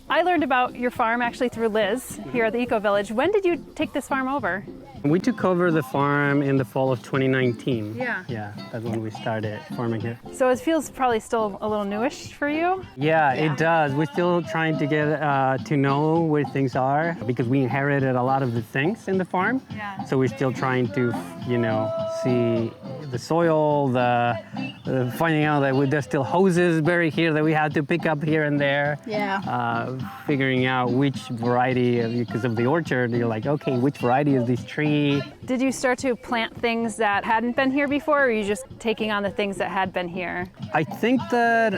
I learned about your farm actually through Liz here at the EcoVillage. When did you take this farm over? We took over the farm in the fall of 2019. Yeah. Yeah, that's when we started farming here. So it feels probably still a little newish for you? Yeah, it does. We're still trying to get to know where things are because we inherited a lot of the things in the farm. Yeah. So we're still trying to, see the soil, finding out that there's still hoses buried here that we had to pick up here and there. Yeah. Figuring out which variety, because of the orchard, you're like, okay, which variety is this tree? Did you start to plant things that hadn't been here before, or are you just taking on the things that had been here? I think that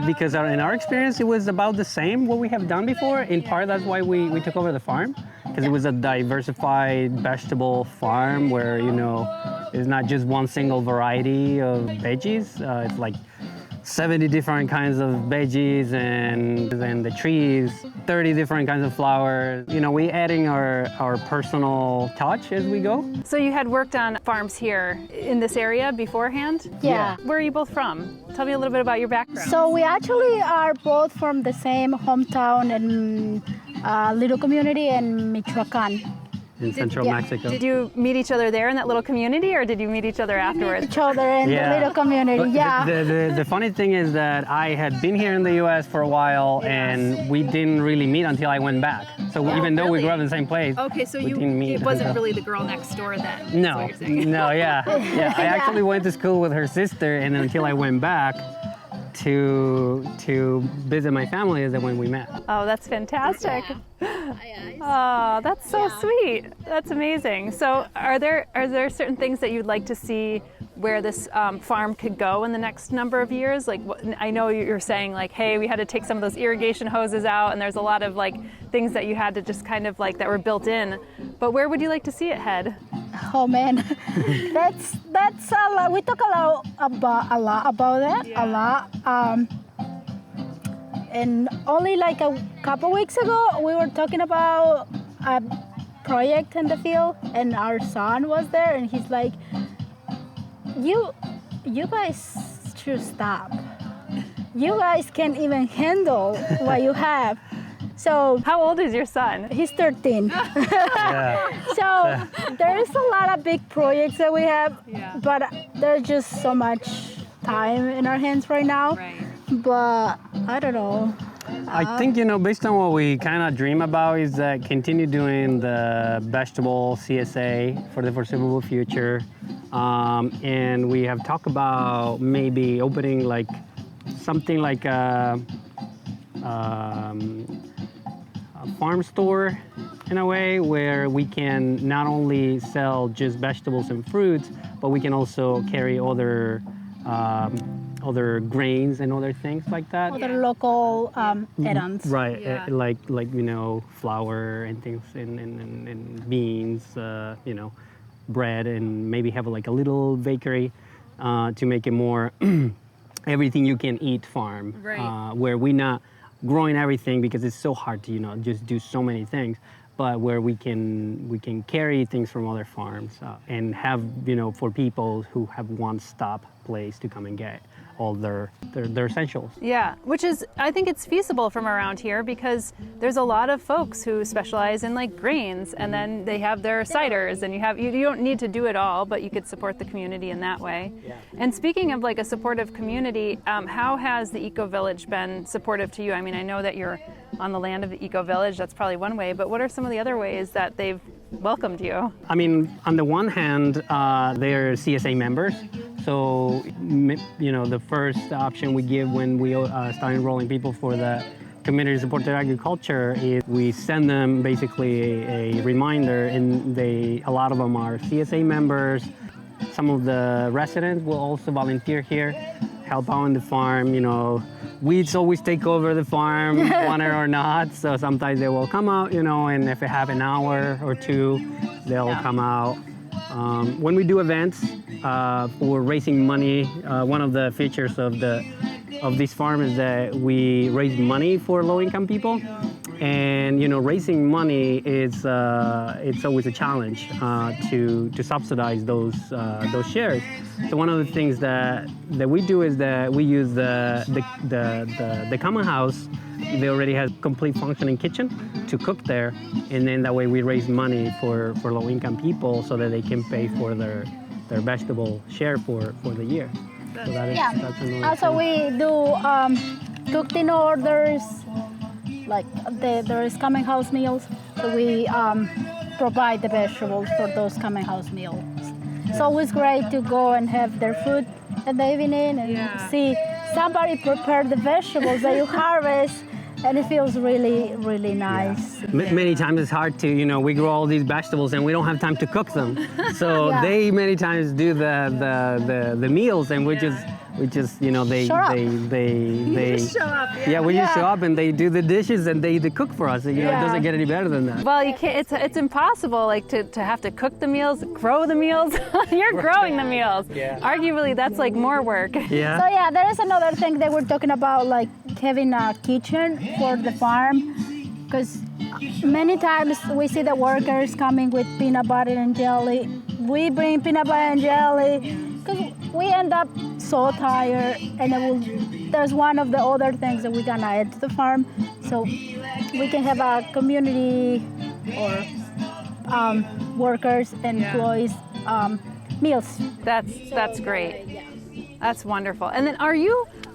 because in our experience, it was about the same what we have done before. In part, that's why we took over the farm, because it was a diversified vegetable farm where, it's not just one single variety of veggies. It's like 70 different kinds of veggies and then the trees, 30 different kinds of flowers. We adding our personal touch as we go. So you had worked on farms here in this area beforehand? Yeah. Where are you both from? Tell me a little bit about your background. So we actually are both from the same hometown and little community in Michoacan. In central Mexico. Did you meet each other there in that little community, or did you meet each other afterwards? Each other in the little community, But yeah. The funny thing is that I had been here in the U.S. for a while, and we didn't really meet until I went back. So even though we grew up in the same place, Okay, so we didn't meet. it wasn't really the girl next door then? No, yeah. I actually went to school with her sister, and until I went back to visit my family is when we met. Oh, that's fantastic. Oh, that's so sweet. That's amazing. So are there certain things that you'd like to see where this farm could go in the next number of years? Like, I know you're saying like, hey, we had to take some of those irrigation hoses out, and there's a lot of like things that you had to just kind of like that were built in. But where would you like to see it head? Oh man, that's a lot. We talk a lot about that, a lot. And only like a couple weeks ago, we were talking about a project in the field, and our son was there, and he's like, "You guys should stop. You guys can't even handle what you have." So How old is your son? he's 13. Yeah. So there is a lot of big projects that we have, but there's just so much time in our hands right now. Right. But I don't know. I think, based on what we kind of dream about is that continue doing the vegetable CSA for the foreseeable future. And we have talked about maybe opening like something like a farm store in a way where we can not only sell just vegetables and fruits, but we can also carry other grains and other things like that. Other local items. Right, Yeah. like flour and things and beans, bread, and maybe have like a little bakery to make it more everything you can eat farm. Right. Where we're not growing everything because it's so hard to just do so many things, but where we can carry things from other farms and have for people who have one-stop place to come and get all their essentials. Yeah, which is, I think it's feasible from around here because there's a lot of folks who specialize in like grains, and then they have their ciders, and you don't need to do it all, but you could support the community in that way. Yeah. And speaking of like a supportive community, how has the EcoVillage been supportive to you? I mean, I know that you're on the land of the EcoVillage, that's probably one way, but what are some of the other ways that they've welcomed you? I mean, on the one hand, they're CSA members. So, the first option we give when we start enrolling people for the community supported agriculture is we send them basically a reminder, and a lot of them are CSA members. Some of the residents will also volunteer here, help out on the farm. Weeds always take over the farm, want it or not. So sometimes they will come out, and if they have an hour or two, they'll come out. When we do events for raising money, one of the features of this farm is that we raise money for low-income people. And raising money is it's always a challenge to subsidize those shares. So one of the things that we do is that we use the common house they already have complete functioning kitchen to cook there, and then that way we raise money for low-income people so that they can pay for their vegetable share for the year. So that's another Also, thing. we do cooked-in orders, like there is coming house meals. So we provide the vegetables for those coming house meals. It's always great to go and have their food in the evening and see somebody prepare the vegetables that you harvest, and it feels really, really nice. Many times it's hard to, we grow all these vegetables and we don't have time to cook them. So they many times do the meals, and we just they Show up. they just show up. we just show up and they do the dishes and they cook for us. It doesn't get any better than that. Well, you can't. It's impossible, like to have to cook the meals, grow the meals. You're growing the meals. Yeah. Arguably, that's like more work. Yeah. So there is another thing that we're talking about, like having a kitchen for the farm, because many times we see the workers coming with peanut butter and jelly. We bring peanut butter and jelly because we end up so tired, and there's one of the other things that we're gonna add to the farm, so we can have a community or workers and employees meals. That's great. That's wonderful. And then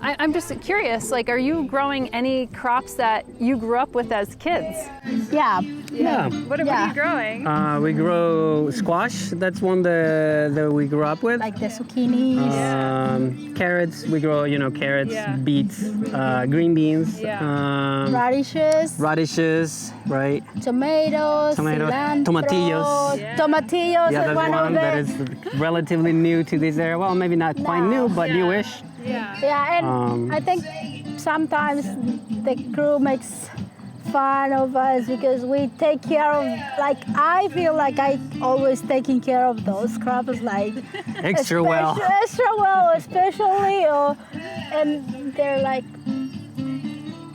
I'm just curious, like, are you growing any crops that you grew up with as kids? Yeah. What are you growing? We grow squash. That's one that we grew up with. Like the zucchinis, Carrots. We grow, carrots, beets, green beans, radishes, right? tomatoes, cilantro, tomatillos. Tomatillos Yeah, is that's one of one that is relatively new to this area. Well, maybe not quite new, but newish. Yeah, and I think sometimes the crew makes fun of us because we take care of, like, I feel like I always taking care of those crops, like Extra well. especially, and they're like,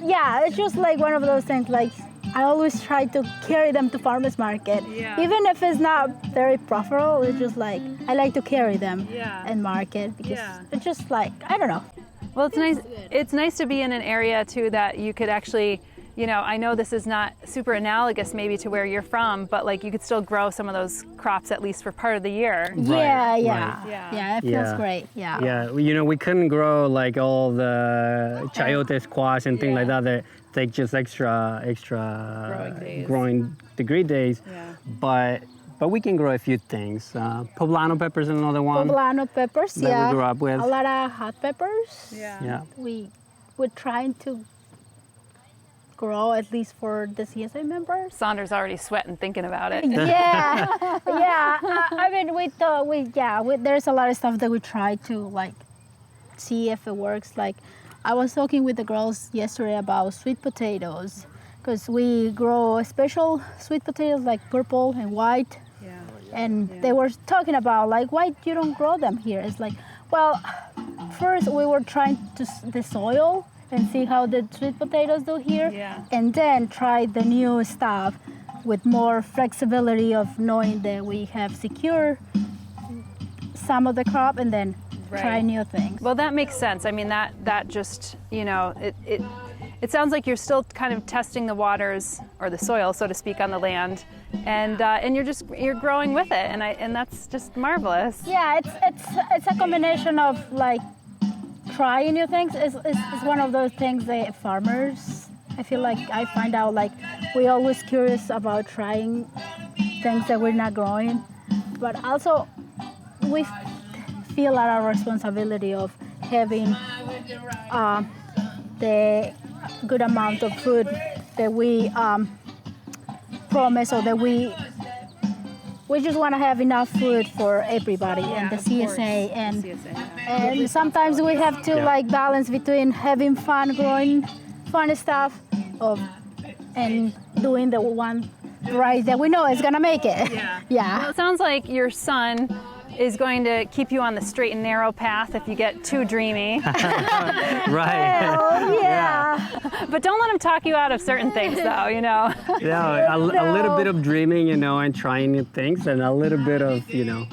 it's just like one of those things, like I always try to carry them to farmers market, even if it's not very profitable. It's just like I like to carry them and market because it's just like, I don't know. Well, it's nice. It's nice to be in an area too that you could actually, I know this is not super analogous maybe to where you're from, but like you could still grow some of those crops at least for part of the year. Yeah, it feels great. Yeah, we couldn't grow like all the chayote squash and things like that. That take just extra growing degree days. But we can grow a few things. Poblano peppers is another one. Poblano peppers, that we grew up with. A lot of hot peppers. Yeah. We're trying to grow at least for the CSA members. Saunders already sweating thinking about it. I mean, there's a lot of stuff that we try to like see if it works. Like I was talking with the girls yesterday about sweet potatoes, because we grow special sweet potatoes like purple and white. And they were talking about like, why you don't grow them here? It's like, well, first we were trying the soil and see how the sweet potatoes do here, and then try the new stuff with more flexibility of knowing that we have secure some of the crop, and then try new things. Well, that makes sense. I mean, that just, it sounds like you're still kind of testing the waters or the soil, so to speak, on the land, and you're growing with it, and that's just marvelous. Yeah, it's a combination of like trying new things. It's one of those things that farmers, I feel like I find out like we're always curious about trying things that we're not growing, but also we feel a lot of responsibility of having the good amount of food that we promise, or that we just want to have enough food for everybody in the CSA, and sometimes we have to like balance between having fun growing fun stuff and doing the one right that we know is gonna make it. Well, it sounds like your son is going to keep you on the straight and narrow path if you get too dreamy. Right. But don't let him talk you out of certain things, though, Yeah, a little bit of dreaming, and trying new things, and a little bit of,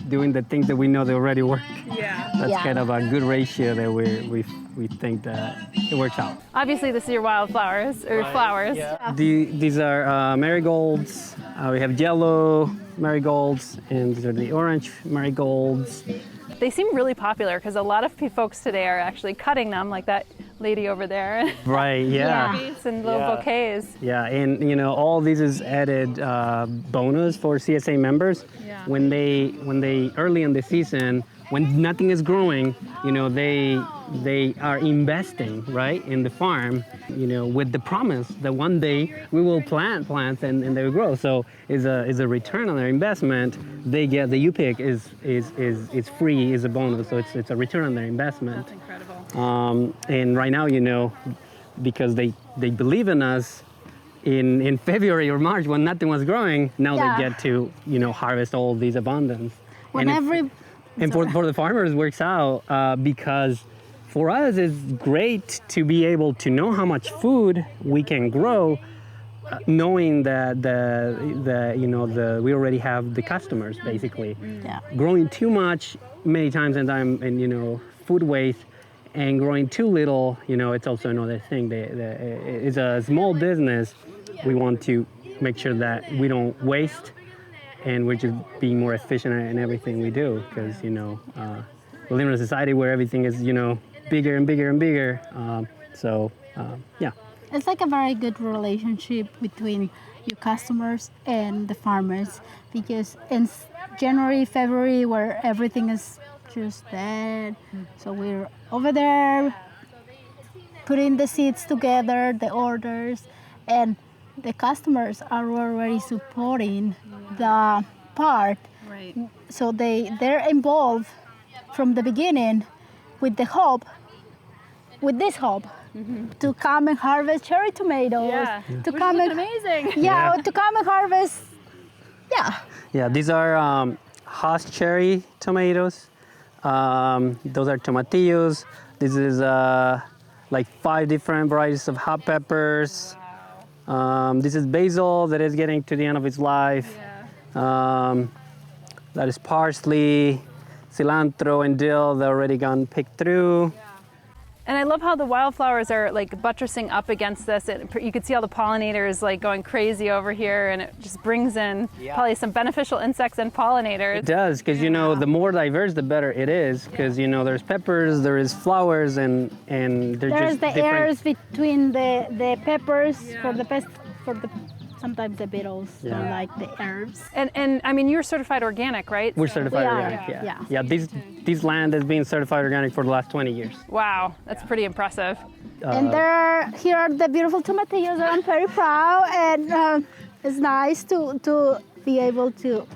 doing the things that we know they already work. That's kind of a good ratio that we think that it works out. Obviously, this is your wildflowers or flowers. These are marigolds. We have yellow marigolds, and these are the orange marigolds. They seem really popular because a lot of folks today are actually cutting them, like that lady over there. Right, yeah. And little bouquets. Yeah, and you know, all this is added bonus for CSA members. Yeah. When they early in the season, when nothing is growing, you know, they are investing, right, in the farm, you know, with the promise that one day we will plant plants and they will grow. So is a return on their investment. They get the U-pick is free, is a bonus. So it's a return on their investment. That's incredible. And right now, you know, because they believe in us, in February or March when nothing was growing, now they get to, you know, harvest all these abundance. And for the farmers, it works out because for us, it's great to be able to know how much food we can grow, knowing that we already have the customers basically. Yeah. Growing too much many times and you know, food waste, and growing too little, you know, it's also another thing. It's a small business. We want to make sure that we don't waste, and we're just being more efficient in everything we do, because, you know, we live in a society where everything is, you know, bigger and bigger and bigger. Yeah. It's like a very good relationship between your customers and the farmers, because in January, February, where everything is just dead, so we're over there putting the seeds together, the orders, and the customers are already supporting the part. Right. So they're involved from the beginning with this hope to come and harvest cherry tomatoes. Yeah. To Which come is and amazing. to come and harvest. Yeah. Yeah, these are Hass cherry tomatoes. Those are tomatillos. This is like 5 different varieties of hot peppers. This is basil that is getting to the end of its life. That is parsley, cilantro, and dill that already gone picked through. And I love how the wildflowers are like buttressing up against this. You can see all the pollinators like going crazy over here, and it just brings in probably some beneficial insects and pollinators. It does, because you know, the more diverse, the better it is. Because you know, there's peppers, there is flowers, and they're There's just the different. airs between the peppers for the sometimes the beetles, so like the herbs. And I mean, you're certified organic, right? We're certified We are, organic. yeah. This land has been certified organic for the last 20 years. Wow, that's pretty impressive. And here are the beautiful tomatillos that I'm very proud, and it's nice to be able to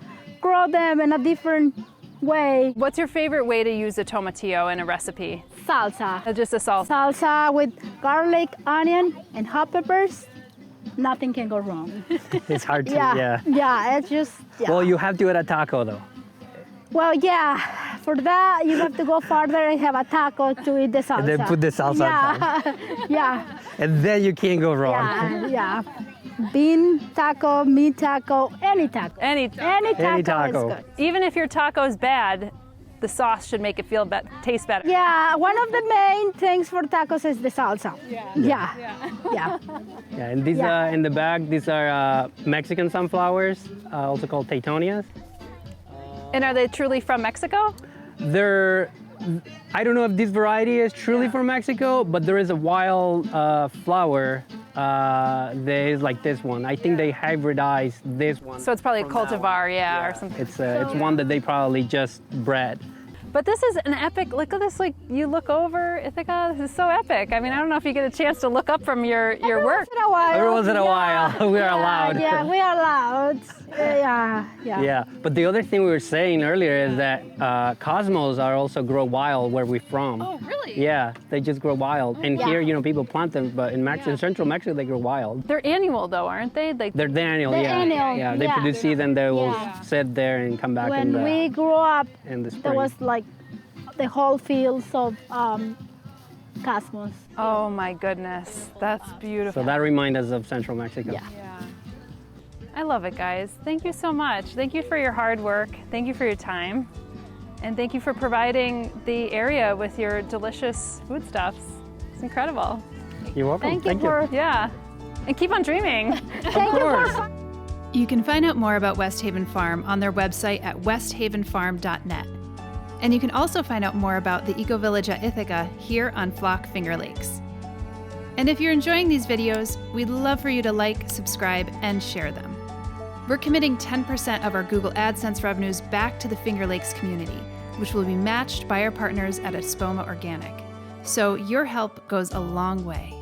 grow them in a different way. What's your favorite way to use a tomatillo in a recipe? Salsa. Just a salsa. Salsa with garlic, onion, and hot peppers. Nothing can go wrong. It's hard to, It's just, Well, you have to add a taco though. Well, yeah, for that you have to go farther and have a taco to eat the salsa. And then put the salsa on top. Yeah, And then you can't go wrong. yeah. Bean taco, meat taco, any taco. Any taco. is good. Even if your taco is bad, the sauce should make it taste better. Yeah, one of the main things for tacos is the salsa. Yeah. Yeah, and these in the bag, these are Mexican sunflowers, also called Taytonias. And are they truly from Mexico? I don't know if this variety is truly from Mexico, but there is a wild flower that is like this one. I think they hybridized this one. So it's probably a cultivar, or something. It's one that they probably just bred. But this is an epic, look at this, like you look over Ithaca, this is so epic. I mean, I don't know if you get a chance to look up from your work. Every once in a while, we are allowed. Yeah, we are allowed. Yeah, but the other thing we were saying earlier is that cosmos are also grow wild where we're from. Oh, really? Yeah, they just grow wild. And here, you know, people plant them, but in Central Mexico, they grow wild. They're annual though, aren't they? Like, They're annual, annual, They produce seed and they will sit there and come back When we grew up, in the spring. there was like the whole fields of cosmos. oh my goodness, that's beautiful. So that reminds us of Central Mexico. Yeah. I love it, guys. Thank you so much. Thank you for your hard work. Thank you for your time. And thank you for providing the area with your delicious foodstuffs. It's incredible. You're welcome. Thank you for Yeah. And keep on dreaming. thank you for You can find out more about West Haven Farm on their website at westhavenfarm.net. And you can also find out more about the EcoVillage at Ithaca here on Flock Finger Lakes. And if you're enjoying these videos, we'd love for you to like, subscribe, and share them. We're committing 10% of our Google AdSense revenues back to the Finger Lakes community, which will be matched by our partners at Espoma Organic. So your help goes a long way.